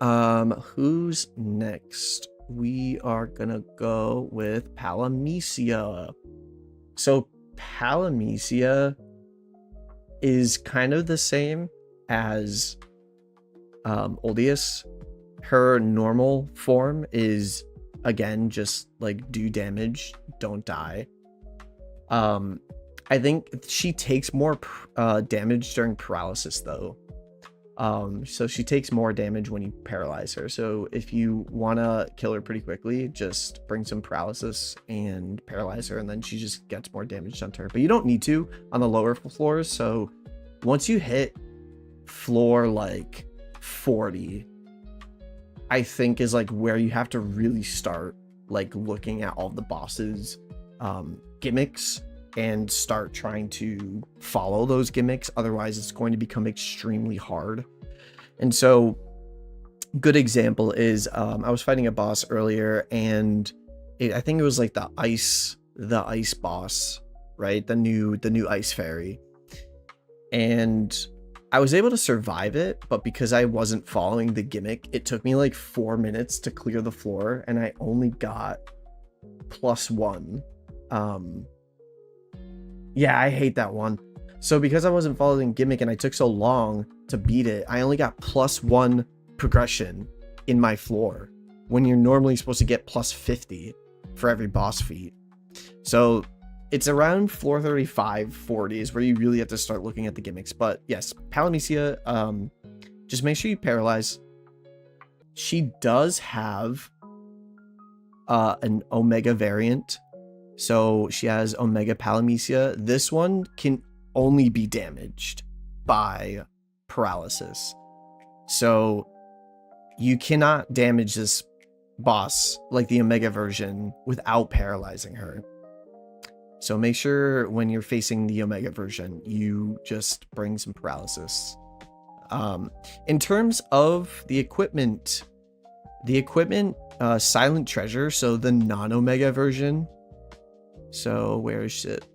Who's next? We are gonna go with Palamacia. So Palamacia is kind of the same as Oldius. Her normal form is again just like do damage, don't die. I think she takes more damage during paralysis though. So she takes more damage when you paralyze her. So if you want to kill her pretty quickly, just bring some paralysis and paralyze her, and then she just gets more damage done to her. But you don't need to on the lower floors. So once you hit floor like 40, I think is like where you have to really start like looking at all the bosses gimmicks and start trying to follow those gimmicks. Otherwise it's going to become extremely hard. And so good example is I was fighting a boss earlier, and I think it was like the ice boss, right? The new ice fairy. And I was able to survive it, but because I wasn't following the gimmick, it took me like 4 minutes to clear the floor, and I only got +1. Yeah, I hate that one. So because I wasn't following gimmick and I took so long to beat it, I only got +1 progression in my floor when you're normally supposed to get +50 for every boss feat. So it's around floor 35, 40 is where you really have to start looking at the gimmicks. But yes, Palamacia, just make sure you paralyze. She does have an Omega variant. So she has Omega Palamacia. This one can only be damaged by paralysis. So you cannot damage this boss like the Omega version without paralyzing her. So make sure when you're facing the Omega version, you just bring some paralysis. In terms of the equipment, Silent Treasure, so the non-Omega version. So where is it?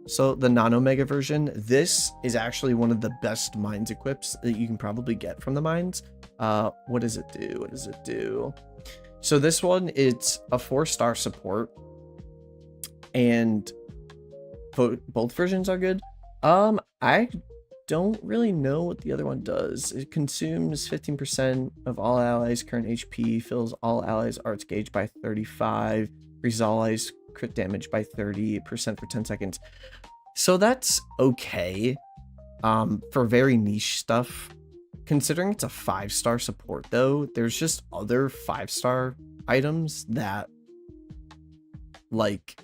So the non-Omega version, this is actually one of the best mines equips that you can probably get from the mines. What does it do? What does it do? So this one, it's a 4-star support, and both versions are good. I don't really know what the other one does. It consumes 15% of all allies' current HP, fills all allies' arts gauge by 35, increases all allies' crit damage by 30% for 10 seconds. So that's okay for very niche stuff. Considering it's a 5-star support though, there's just other 5-star items that like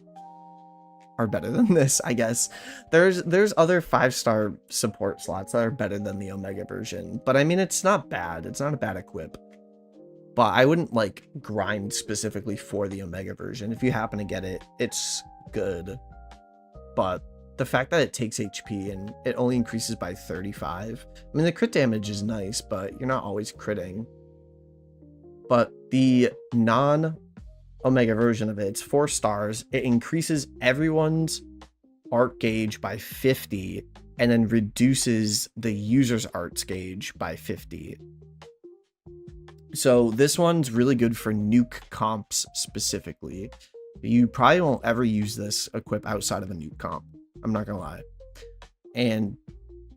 are better than this, I guess. There's other 5-star support slots that are better than the Omega version, but I mean, it's not bad. It's not a bad equip, but I wouldn't like grind specifically for the Omega version. If you happen to get it, it's good, but the fact that it takes HP and it only increases by 35, I mean, the crit damage is nice, but you're not always critting. But the non-Omega version of it, it's 4 stars. It increases everyone's art gauge by 50 and then reduces the user's arts gauge by 50. So this one's really good for nuke comps specifically. You probably won't ever use this equip outside of a nuke comp, I'm not gonna lie. And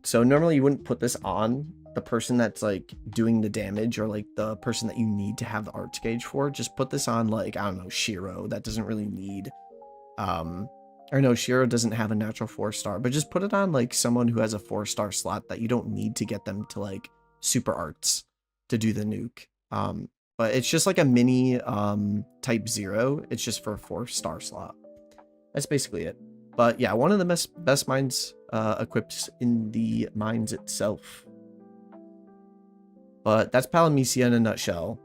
so normally you wouldn't put this on the person that's like doing the damage, or like the person that you need to have the arts gauge for. Just put this on like, I don't know, Shiro, that doesn't really need or no, Shiro doesn't have a natural 4-star, but just put it on like someone who has a 4-star slot that you don't need to get them to like super arts to do the nuke. But it's just like a mini type 0. It's just for a 4-star slot. That's basically it. But yeah, one of the best mines equipped in the mines itself. But that's Palamacia in a nutshell.